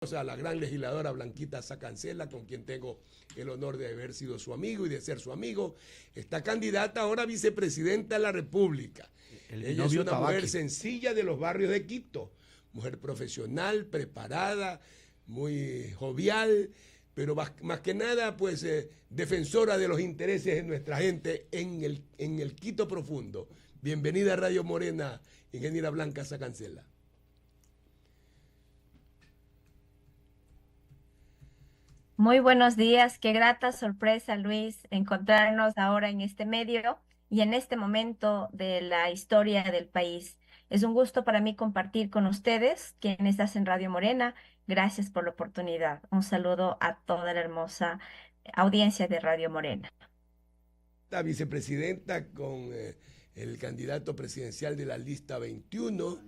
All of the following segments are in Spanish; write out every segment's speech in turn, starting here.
A la gran legisladora Blanquita Sacancela, con quien tengo el honor de haber sido su amigo y de ser su amigo. Está candidata ahora a vicepresidenta de la República. Ella es una mujer sencilla de los barrios de Quito, mujer profesional, preparada, muy jovial, pero más que nada, pues, defensora de los intereses de nuestra gente en el Quito profundo. Bienvenida a Radio Morena, ingeniera Blanca Sacancela. Muy buenos días, qué grata sorpresa, Luis, encontrarnos ahora en este medio y en este momento de la historia del país. Es un gusto para mí compartir con ustedes, quienes hacen Radio Morena. Gracias por la oportunidad. Un saludo a toda la hermosa audiencia de Radio Morena. La vicepresidenta con el candidato presidencial de la lista 21,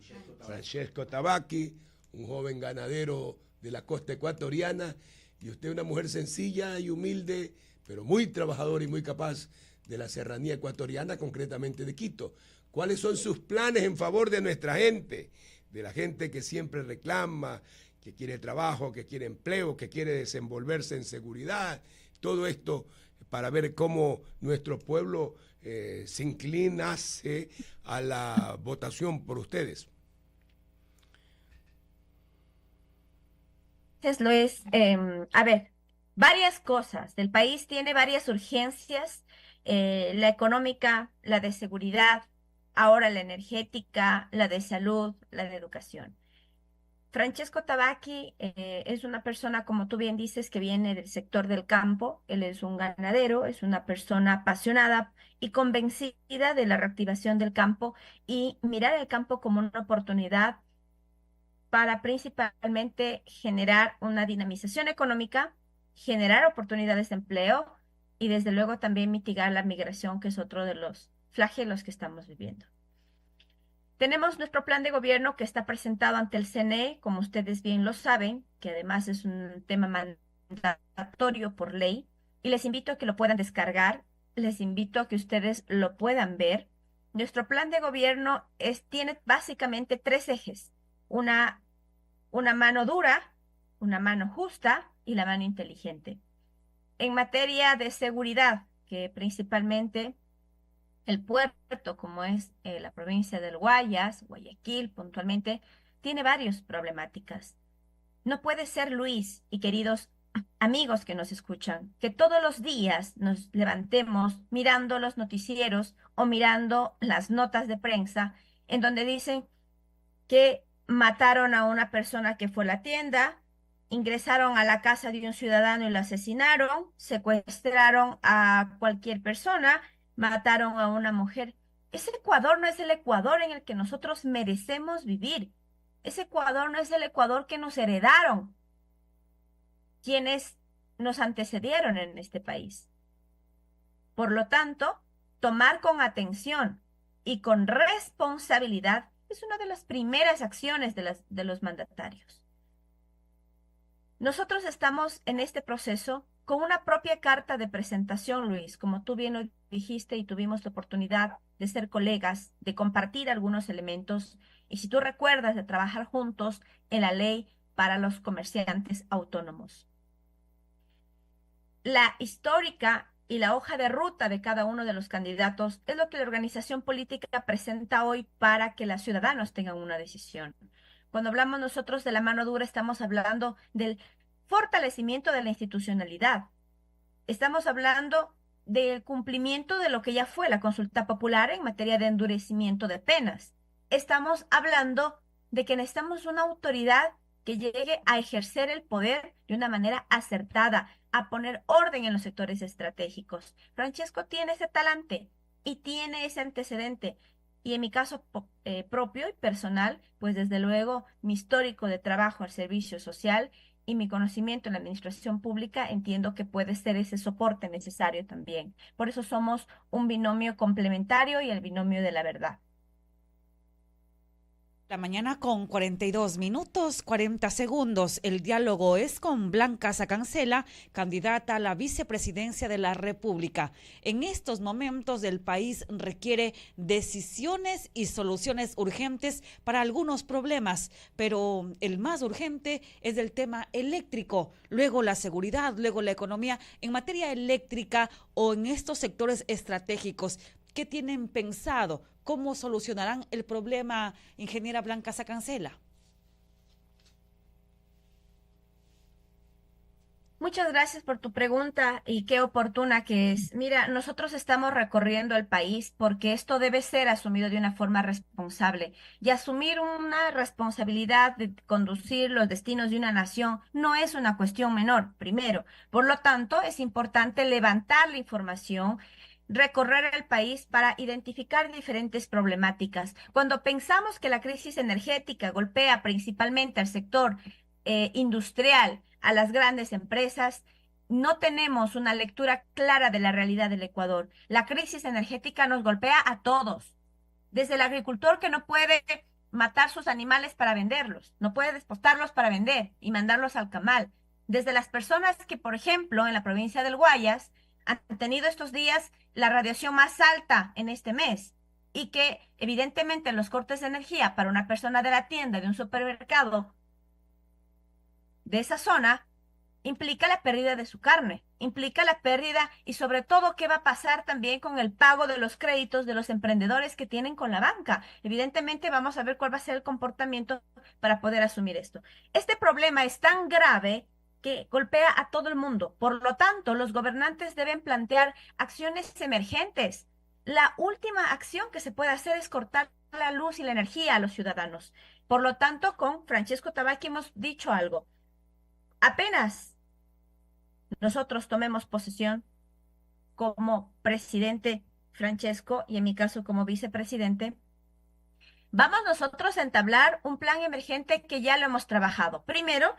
Francesco Tabaqui, un joven ganadero de la costa ecuatoriana, y usted una mujer sencilla y humilde, pero muy trabajadora y muy capaz de la serranía ecuatoriana, concretamente de Quito. ¿Cuáles son sus planes en favor de nuestra gente? De la gente que siempre reclama, que quiere trabajo, que quiere empleo, que quiere desenvolverse en seguridad. Todo esto para ver cómo nuestro pueblo se inclina a la votación por ustedes. Gracias, Luis. A ver, varias cosas. El país tiene varias urgencias, la económica, la de seguridad, ahora la energética, la de salud, la de educación. Francesco Tabaqui es una persona, como tú bien dices, que viene del sector del campo. Él es un ganadero, es una persona apasionada y convencida de la reactivación del campo y mirar el campo como una oportunidad para principalmente generar una dinamización económica, generar oportunidades de empleo y desde luego también mitigar la migración, que es otro de los flagelos que estamos viviendo. Tenemos nuestro plan de gobierno que está presentado ante el CNE, como ustedes bien lo saben, que además es un tema mandatorio por ley, y les invito a que lo puedan descargar, les invito a que ustedes lo puedan ver. Nuestro plan de gobierno tiene básicamente tres ejes: una, una mano dura, una mano justa y la mano inteligente. En materia de seguridad, que principalmente el puerto, como es la provincia del Guayas, Guayaquil puntualmente, tiene varias problemáticas. No puede ser, Luis y queridos amigos que nos escuchan, que todos los días nos levantemos mirando los noticieros o mirando las notas de prensa en donde dicen que mataron a una persona que fue a la tienda, ingresaron a la casa de un ciudadano y lo asesinaron, secuestraron a cualquier persona, mataron a una mujer. Ese Ecuador no es el Ecuador en el que nosotros merecemos vivir. Ese Ecuador no es el Ecuador que nos heredaron quienes nos antecedieron en este país. Por lo tanto, tomar con atención y con responsabilidad es una de las primeras acciones de los mandatarios. Nosotros estamos en este proceso con una propia carta de presentación, Luis, como tú bien lo dijiste y tuvimos la oportunidad de ser colegas, de compartir algunos elementos, y si tú recuerdas, de trabajar juntos en la ley para los comerciantes autónomos. La histórica y la hoja de ruta de cada uno de los candidatos es lo que la organización política presenta hoy para que los ciudadanos tengan una decisión. Cuando hablamos nosotros de la mano dura, estamos hablando del fortalecimiento de la institucionalidad. Estamos hablando del cumplimiento de lo que ya fue la consulta popular en materia de endurecimiento de penas. Estamos hablando de que necesitamos una autoridad que llegue a ejercer el poder de una manera acertada, a poner orden en los sectores estratégicos. Francesco tiene ese talante y tiene ese antecedente. Y en mi caso propio y personal, pues desde luego mi histórico de trabajo al servicio social y mi conocimiento en la administración pública, entiendo que puede ser ese soporte necesario también. Por eso somos un binomio complementario y el binomio de la verdad. La mañana con 42 minutos, 40 segundos. El diálogo es con Blanca Sacancela, candidata a la vicepresidencia de la República. En estos momentos el país requiere decisiones y soluciones urgentes para algunos problemas, pero el más urgente es el tema eléctrico, luego la seguridad, luego la economía en materia eléctrica o en estos sectores estratégicos. ¿Qué tienen pensado? ¿Cómo solucionarán el problema, ingeniera Blanca Sacancela? Muchas gracias por tu pregunta y qué oportuna que es. Mira, nosotros estamos recorriendo el país porque esto debe ser asumido de una forma responsable y asumir una responsabilidad de conducir los destinos de una nación no es una cuestión menor, primero. Por lo tanto, es importante levantar la información, recorrer el país para identificar diferentes problemáticas. Cuando pensamos que la crisis energética golpea principalmente al sector industrial, a las grandes empresas, no tenemos una lectura clara de la realidad del Ecuador. La crisis energética nos golpea a todos, desde el agricultor que no puede matar sus animales para venderlos, no puede despostarlos para vender y mandarlos al camal, desde las personas que, por ejemplo, en la provincia del Guayas, han tenido estos días la radiación más alta en este mes y que evidentemente los cortes de energía para una persona de la tienda, de un supermercado, de esa zona, implica la pérdida de su carne, implica la pérdida y sobre todo qué va a pasar también con el pago de los créditos de los emprendedores que tienen con la banca. Evidentemente vamos a ver cuál va a ser el comportamiento para poder asumir esto. Este problema es tan grave que golpea a todo el mundo. Por lo tanto, los gobernantes deben plantear acciones emergentes. La última acción que se puede hacer es cortar la luz y la energía a los ciudadanos. Por lo tanto, con Francesco Tabacchi hemos dicho algo. Apenas nosotros tomemos posesión como presidente Francesco y en mi caso como vicepresidente, vamos nosotros a entablar un plan emergente que ya lo hemos trabajado. Primero,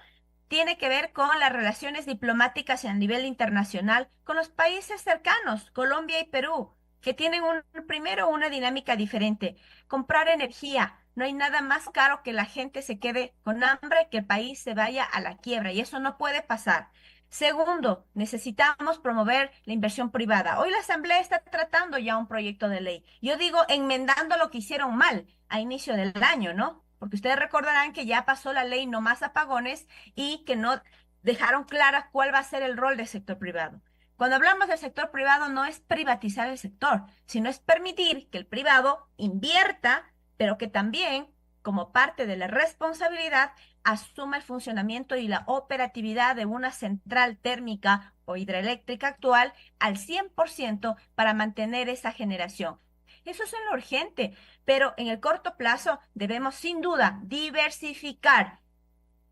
tiene que ver con las relaciones diplomáticas a nivel internacional con los países cercanos, Colombia y Perú, que tienen primero una dinámica diferente. Comprar energía. No hay nada más caro que la gente se quede con hambre, que el país se vaya a la quiebra y eso no puede pasar. Segundo, necesitamos promover la inversión privada. Hoy la Asamblea está tratando ya un proyecto de ley. Yo digo enmendando lo que hicieron mal a inicio del año, ¿no? Porque ustedes recordarán que ya pasó la ley no más apagones y que no dejaron clara cuál va a ser el rol del sector privado. Cuando hablamos del sector privado no es privatizar el sector, sino es permitir que el privado invierta, pero que también, como parte de la responsabilidad, asuma el funcionamiento y la operatividad de una central térmica o hidroeléctrica actual al 100% para mantener esa generación. Eso es en lo urgente, pero en el corto plazo debemos sin duda diversificar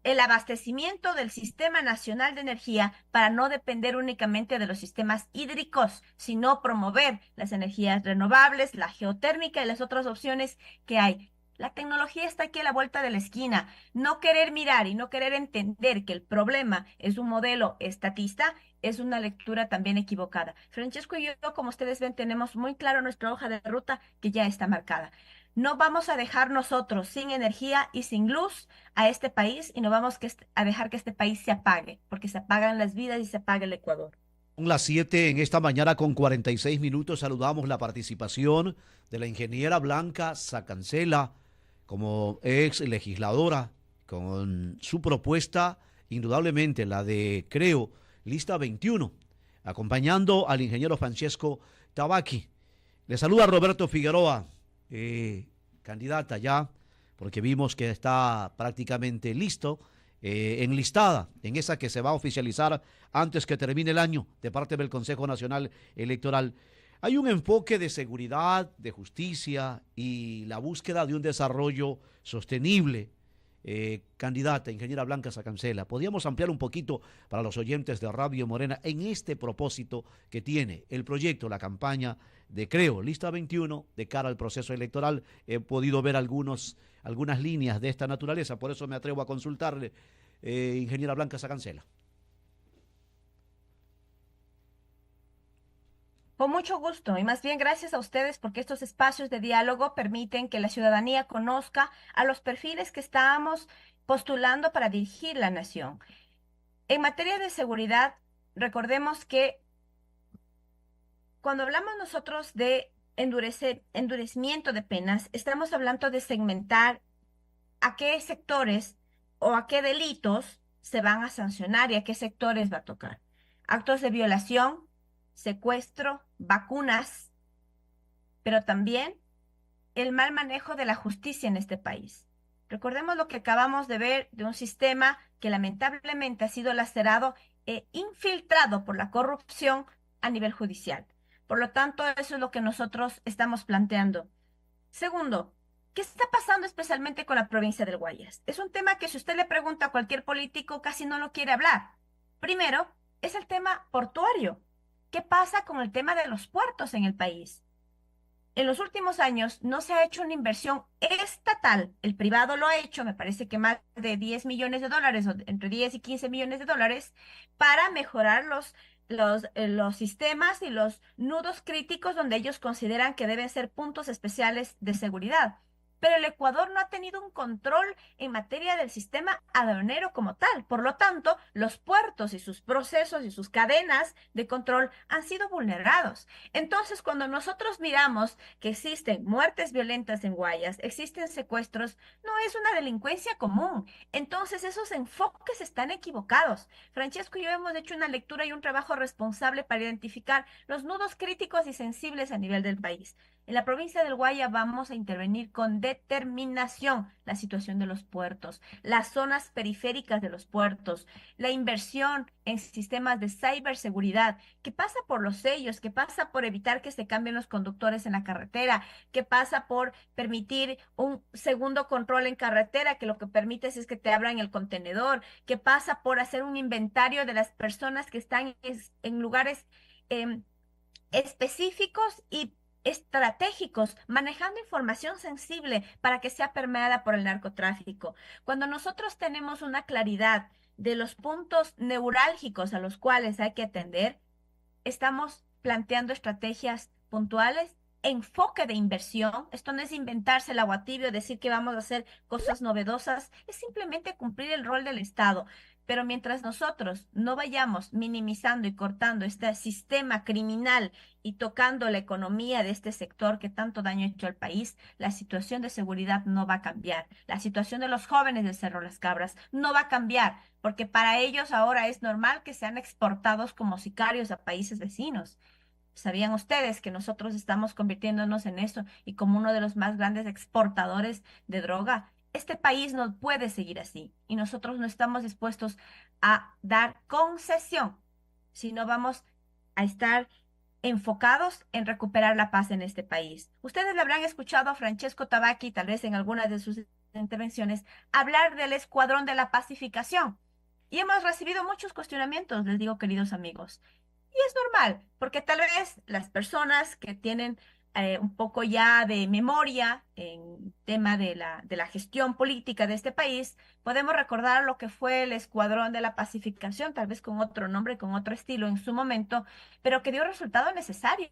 el abastecimiento del Sistema Nacional de Energía para no depender únicamente de los sistemas hídricos, sino promover las energías renovables, la geotérmica y las otras opciones que hay. La tecnología está aquí a la vuelta de la esquina. No querer mirar y no querer entender que el problema es un modelo estatista es una lectura también equivocada. Francesco y yo, como ustedes ven, tenemos muy claro nuestra hoja de ruta que ya está marcada. No vamos a dejar nosotros sin energía y sin luz a este país y no vamos a dejar que este país se apague, porque se apagan las vidas y se apaga el Ecuador. Son las 7 en esta mañana con 46 minutos. Saludamos la participación de la ingeniera Blanca Sacancela como ex legisladora con su propuesta, indudablemente la de Creo, lista 21, acompañando al ingeniero Francesco Tabacchi. Le saluda Roberto Figueroa, candidata ya, porque vimos que está prácticamente listo, enlistada en esa que se va a oficializar antes que termine el año de parte del Consejo Nacional Electoral. Hay un enfoque de seguridad, de justicia y la búsqueda de un desarrollo sostenible. Candidata, ingeniera Blanca Sacancela, ¿podríamos ampliar un poquito para los oyentes de Radio Morena en este propósito que tiene el proyecto, la campaña de Creo, lista 21, de cara al proceso electoral? He podido ver algunas líneas de esta naturaleza, por eso me atrevo a consultarle, ingeniera Blanca Sacancela. Con mucho gusto y más bien gracias a ustedes porque estos espacios de diálogo permiten que la ciudadanía conozca a los perfiles que estamos postulando para dirigir la nación. En materia de seguridad, recordemos que cuando hablamos nosotros de endurecimiento de penas, estamos hablando de segmentar a qué sectores o a qué delitos se van a sancionar y a qué sectores va a tocar. Actos de violación, secuestro, vacunas, pero también el mal manejo de la justicia en este país. Recordemos lo que acabamos de ver de un sistema que lamentablemente ha sido lacerado e infiltrado por la corrupción a nivel judicial. Por lo tanto, eso es lo que nosotros estamos planteando. Segundo, ¿qué está pasando especialmente con la provincia del Guayas? Es un tema que si usted le pregunta a cualquier político, casi no lo quiere hablar. Primero, es el tema portuario. ¿Qué pasa con el tema de los puertos en el país? En los últimos años no se ha hecho una inversión estatal, el privado lo ha hecho, me parece que más de 10 millones de dólares, o entre 10 y 15 millones de dólares, para mejorar los sistemas y los nudos críticos donde ellos consideran que deben ser puntos especiales de seguridad. Pero el Ecuador no ha tenido un control en materia del sistema aduanero como tal. Por lo tanto, los puertos y sus procesos y sus cadenas de control han sido vulnerados. Entonces, cuando nosotros miramos que existen muertes violentas en Guayas, existen secuestros, no es una delincuencia común. Entonces, esos enfoques están equivocados. Francesco y yo hemos hecho una lectura y un trabajo responsable para identificar los nudos críticos y sensibles a nivel del país. En la provincia del Guaya vamos a intervenir con determinación la situación de los puertos, las zonas periféricas de los puertos, la inversión en sistemas de ciberseguridad, que pasa por los sellos, que pasa por evitar que se cambien los conductores en la carretera, que pasa por permitir un segundo control en carretera, que lo que permite es que te abran el contenedor, que pasa por hacer un inventario de las personas que están en lugares específicos y estratégicos, manejando información sensible para que sea permeada por el narcotráfico. Cuando nosotros tenemos una claridad de los puntos neurálgicos a los cuales hay que atender, estamos planteando estrategias puntuales, enfoque de inversión. Esto no es inventarse el agua tibio, decir que vamos a hacer cosas novedosas, es simplemente cumplir el rol del Estado. Pero mientras nosotros no vayamos minimizando y cortando este sistema criminal y tocando la economía de este sector que tanto daño ha hecho al país, la situación de seguridad no va a cambiar. La situación de los jóvenes del Cerro Las Cabras no va a cambiar, porque para ellos ahora es normal que sean exportados como sicarios a países vecinos. ¿Sabían ustedes que nosotros estamos convirtiéndonos en eso y como uno de los más grandes exportadores de droga? Este país no puede seguir así y nosotros no estamos dispuestos a dar concesión, sino vamos a estar enfocados en recuperar la paz en este país. Ustedes le habrán escuchado a Francesco Tabacchi, tal vez en algunas de sus intervenciones, hablar del Escuadrón de la Pacificación. Y hemos recibido muchos cuestionamientos, les digo, queridos amigos. Y es normal, porque tal vez las personas que tienen un poco ya de memoria en tema de la gestión política de este país, podemos recordar lo que fue el Escuadrón de la Pacificación, tal vez con otro nombre, con otro estilo en su momento, pero que dio resultado necesario.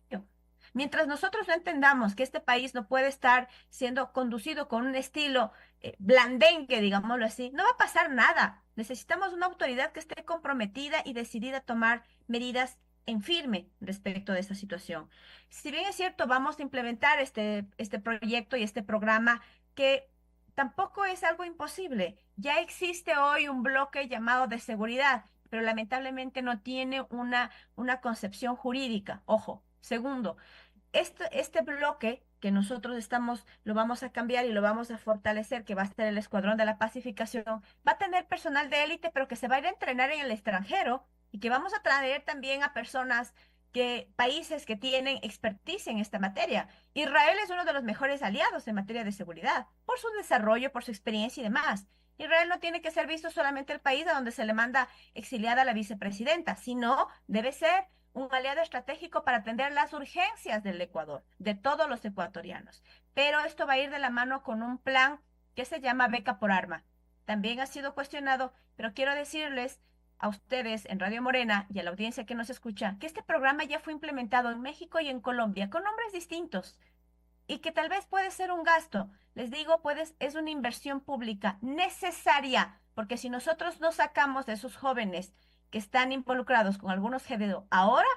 Mientras nosotros no entendamos que este país no puede estar siendo conducido con un estilo blandengue, digámoslo así, no va a pasar nada. Necesitamos una autoridad que esté comprometida y decidida a tomar medidas en firme respecto de esta situación. Si bien es cierto, vamos a implementar este proyecto y este programa que tampoco es algo imposible. Ya existe hoy un bloque llamado de seguridad, pero lamentablemente no tiene una concepción jurídica. Ojo. Segundo, este bloque que nosotros lo vamos a cambiar y lo vamos a fortalecer, que va a ser el Escuadrón de la Pacificación, va a tener personal de élite, pero que se va a ir a entrenar en el extranjero y que vamos a traer también a personas países que tienen expertise en esta materia. Israel es uno de los mejores aliados en materia de seguridad, por su desarrollo, por su experiencia y demás. Israel no tiene que ser visto solamente el país a donde se le manda exiliada a la vicepresidenta, sino debe ser un aliado estratégico para atender las urgencias del Ecuador, de todos los ecuatorianos. Pero esto va a ir de la mano con un plan que se llama beca por arma. También ha sido cuestionado, pero quiero decirles a ustedes en Radio Morena y a la audiencia que nos escucha que este programa ya fue implementado en México y en Colombia con nombres distintos y que tal vez puede ser un gasto. Les digo, es una inversión pública necesaria, porque si nosotros no sacamos de esos jóvenes que están involucrados con algunos GDO ahora,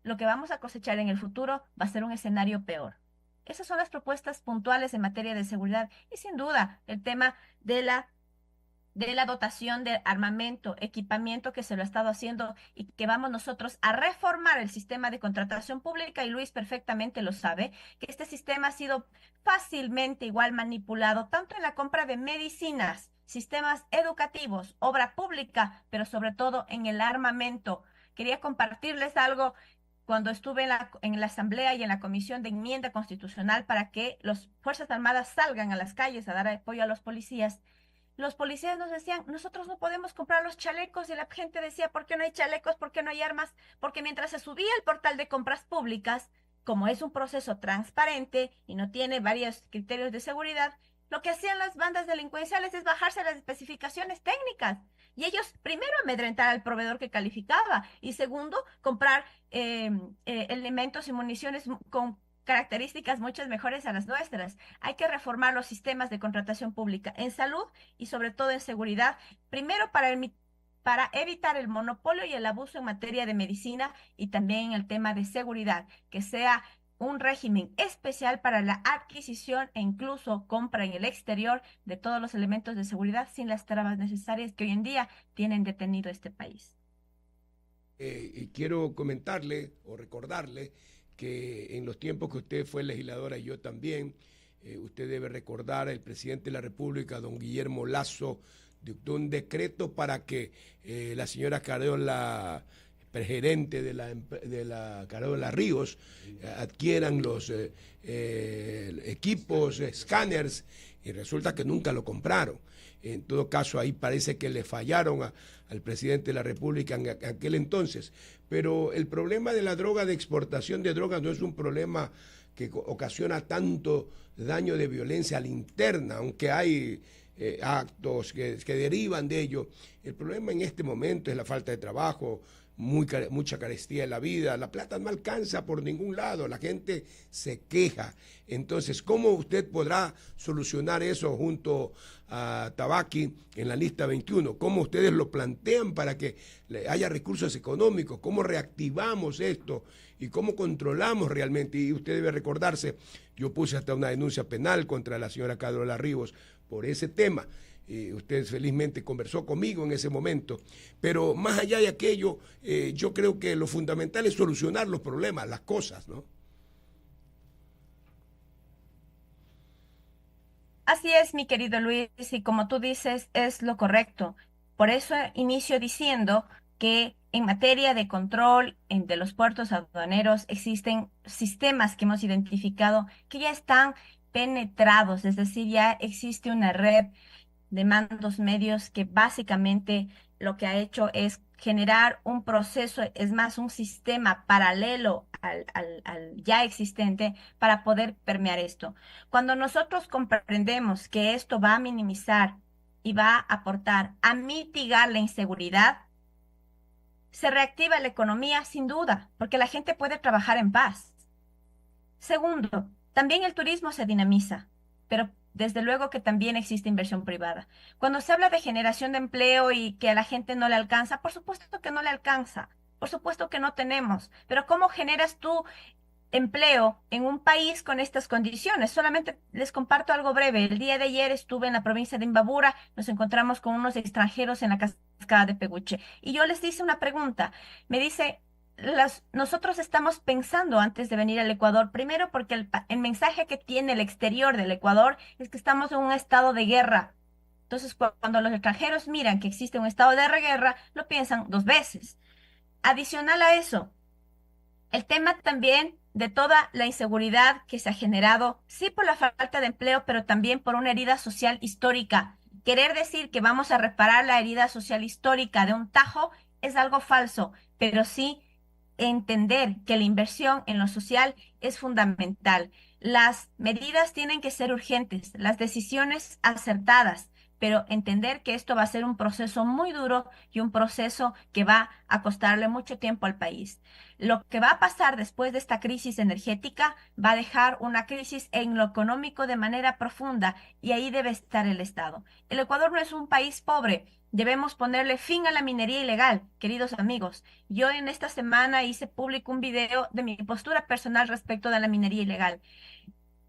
lo que vamos a cosechar en el futuro va a ser un escenario peor. Esas son las propuestas puntuales en materia de seguridad y sin duda el tema de la dotación de armamento, equipamiento que se lo ha estado haciendo y que vamos nosotros a reformar el sistema de contratación pública y Luis perfectamente lo sabe, que este sistema ha sido fácilmente igual manipulado tanto en la compra de medicinas, sistemas educativos, obra pública, pero sobre todo en el armamento. Quería compartirles algo cuando estuve en la Asamblea y en la Comisión de Enmienda Constitucional para que las Fuerzas Armadas salgan a las calles a dar apoyo a los policías. Los policías nos decían, nosotros no podemos comprar los chalecos, y la gente decía, ¿por qué no hay chalecos? ¿Por qué no hay armas? Porque mientras se subía el portal de compras públicas, como es un proceso transparente y no tiene varios criterios de seguridad, lo que hacían las bandas delincuenciales es bajarse las especificaciones técnicas. Y ellos, primero, amedrentar al proveedor que calificaba y segundo, comprar elementos y municiones con características muchas mejores a las nuestras. Hay que reformar los sistemas de contratación pública en salud y sobre todo en seguridad, primero para evitar el monopolio y el abuso en materia de medicina y también en el tema de seguridad, que sea un régimen especial para la adquisición e incluso compra en el exterior de todos los elementos de seguridad sin las trabas necesarias que hoy en día tienen detenido este país. Y quiero comentarle o recordarle que en los tiempos que usted fue legisladora y yo también, usted debe recordar al presidente de la República, don Guillermo Lasso, dictó un decreto para que la señora Carola, gerente de la Carola Ríos, adquieran los equipos, escáneres, y resulta que nunca lo compraron. En todo caso, ahí parece que le fallaron al presidente de la República en aquel entonces. Pero el problema de la droga, de exportación de drogas, no es un problema que ocasiona tanto daño de violencia a la interna, aunque hay actos que derivan de ello. El problema en este momento es la falta de trabajo, mucha carestía en la vida, la plata no alcanza por ningún lado, la gente se queja. Entonces, ¿cómo usted podrá solucionar eso junto a Tabaqui en la lista 21? ¿Cómo ustedes lo plantean para que haya recursos económicos? ¿Cómo reactivamos esto? ¿Y cómo controlamos realmente? Y usted debe recordarse, yo puse hasta una denuncia penal contra la señora Carola Ríos por ese tema. Usted felizmente conversó conmigo en ese momento, pero más allá de aquello, yo creo que lo fundamental es solucionar los problemas, las cosas, ¿no? Así es, mi querido Luis, y como tú dices, es lo correcto. Por eso inicio diciendo que en materia de control de los puertos aduaneros existen sistemas que hemos identificado que ya están penetrados, es decir, ya existe una red de mandos medios que básicamente lo que ha hecho es generar un proceso, es más, un sistema paralelo al ya existente para poder permear esto. Cuando nosotros comprendemos que esto va a minimizar y va a aportar a mitigar la inseguridad, se reactiva la economía sin duda, porque la gente puede trabajar en paz. Segundo, también el turismo se dinamiza, pero desde luego que también existe inversión privada. Cuando se habla de generación de empleo y que a la gente no le alcanza, por supuesto que no le alcanza, por supuesto que no tenemos, pero ¿cómo generas tú empleo en un país con estas condiciones? Solamente les comparto algo breve. El día de ayer estuve en la provincia de Imbabura, nos encontramos con unos extranjeros en la cascada de Peguche y yo les hice una pregunta. Me dice, nosotros estamos pensando antes de venir al Ecuador, primero porque el mensaje que tiene el exterior del Ecuador es que estamos en un estado de guerra. Entonces, cuando los extranjeros miran que existe un estado de guerra, lo piensan dos veces. Adicional a eso, el tema también de toda la inseguridad que se ha generado, sí por la falta de empleo, pero también por una herida social histórica. Querer decir que vamos a reparar la herida social histórica de un tajo es algo falso, pero sí entender que la inversión en lo social es fundamental. Las medidas tienen que ser urgentes, las decisiones acertadas, pero entender que esto va a ser un proceso muy duro y un proceso que va a costarle mucho tiempo al país. Lo que va a pasar después de esta crisis energética va a dejar una crisis en lo económico de manera profunda y ahí debe estar el Estado. El Ecuador no es un país pobre. Debemos ponerle fin a la minería ilegal, queridos amigos. Yo en esta semana hice público un video de mi postura personal respecto de la minería ilegal.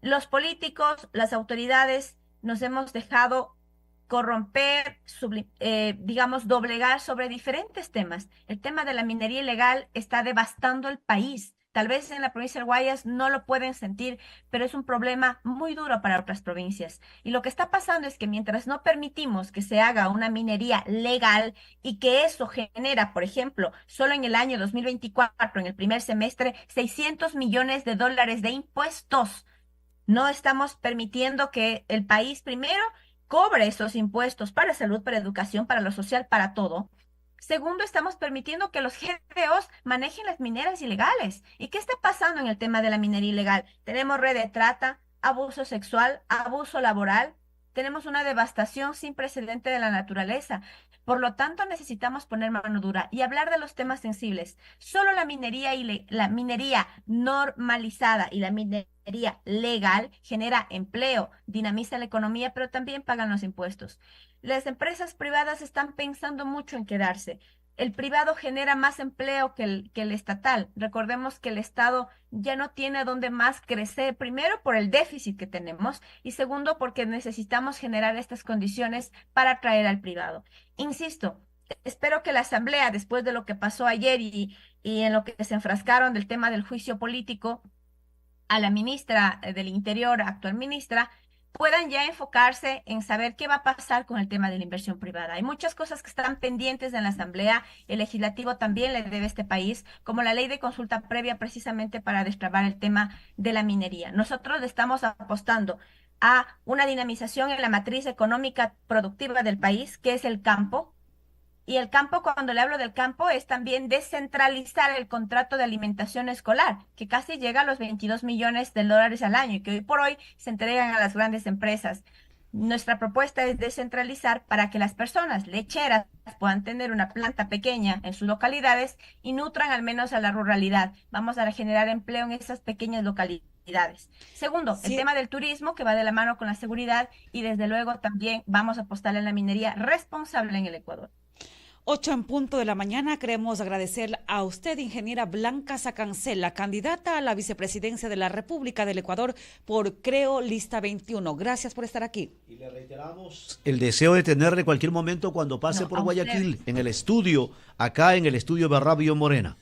Los políticos, las autoridades, nos hemos dejado corromper, digamos, doblegar sobre diferentes temas. El tema de la minería ilegal está devastando el país. Tal vez en la provincia del Guayas no lo pueden sentir, pero es un problema muy duro para otras provincias. Y lo que está pasando es que mientras no permitimos que se haga una minería legal y que eso genera, por ejemplo, solo en el año 2024, en el primer semestre, 600 millones de dólares de impuestos. No estamos permitiendo que el país primero cobre esos impuestos para salud, para educación, para lo social, para todo. Segundo, estamos permitiendo que los GDOs manejen las mineras ilegales. ¿Y qué está pasando en el tema de la minería ilegal? Tenemos red de trata, abuso sexual, abuso laboral. Tenemos una devastación sin precedente de la naturaleza. Por lo tanto, necesitamos poner mano dura y hablar de los temas sensibles. Solo la minería normalizada y la minería legal genera empleo, dinamiza la economía, pero también pagan los impuestos. Las empresas privadas están pensando mucho en quedarse. El privado genera más empleo que el estatal. Recordemos que el Estado ya no tiene dónde más crecer, primero por el déficit que tenemos y segundo porque necesitamos generar estas condiciones para atraer al privado. Insisto, espero que la Asamblea, después de lo que pasó ayer y en lo que se enfrascaron del tema del juicio político a la ministra del Interior, actual ministra, puedan ya enfocarse en saber qué va a pasar con el tema de la inversión privada. Hay muchas cosas que están pendientes en la Asamblea, el legislativo también le debe a este país, como la ley de consulta previa precisamente para destrabar el tema de la minería. Nosotros le estamos apostando a una dinamización en la matriz económica productiva del país, que es el campo. Y el campo, cuando le hablo del campo, es también descentralizar el contrato de alimentación escolar, que casi llega a los 22 millones de dólares al año y que hoy por hoy se entregan a las grandes empresas. Nuestra propuesta es descentralizar para que las personas lecheras puedan tener una planta pequeña en sus localidades y nutran al menos a la ruralidad. Vamos a generar empleo en esas pequeñas localidades. Segundo, el Sí. tema del turismo, que va de la mano con la seguridad, y desde luego también vamos a apostar en la minería responsable en el Ecuador. 8 en punto de la mañana. Queremos agradecer a usted, ingeniera Blanca Sacancela, candidata a la vicepresidencia de la República del Ecuador por Creo Lista 21. Gracias por estar aquí. Y le reiteramos el deseo de tenerle cualquier momento cuando pase No, por a Guayaquil, ustedes. en el estudio, acá en el estudio Barrabio Morena.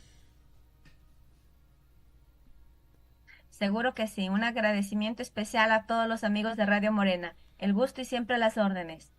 Seguro que sí. Un agradecimiento especial a todos los amigos de Radio Morena. El gusto y siempre las órdenes.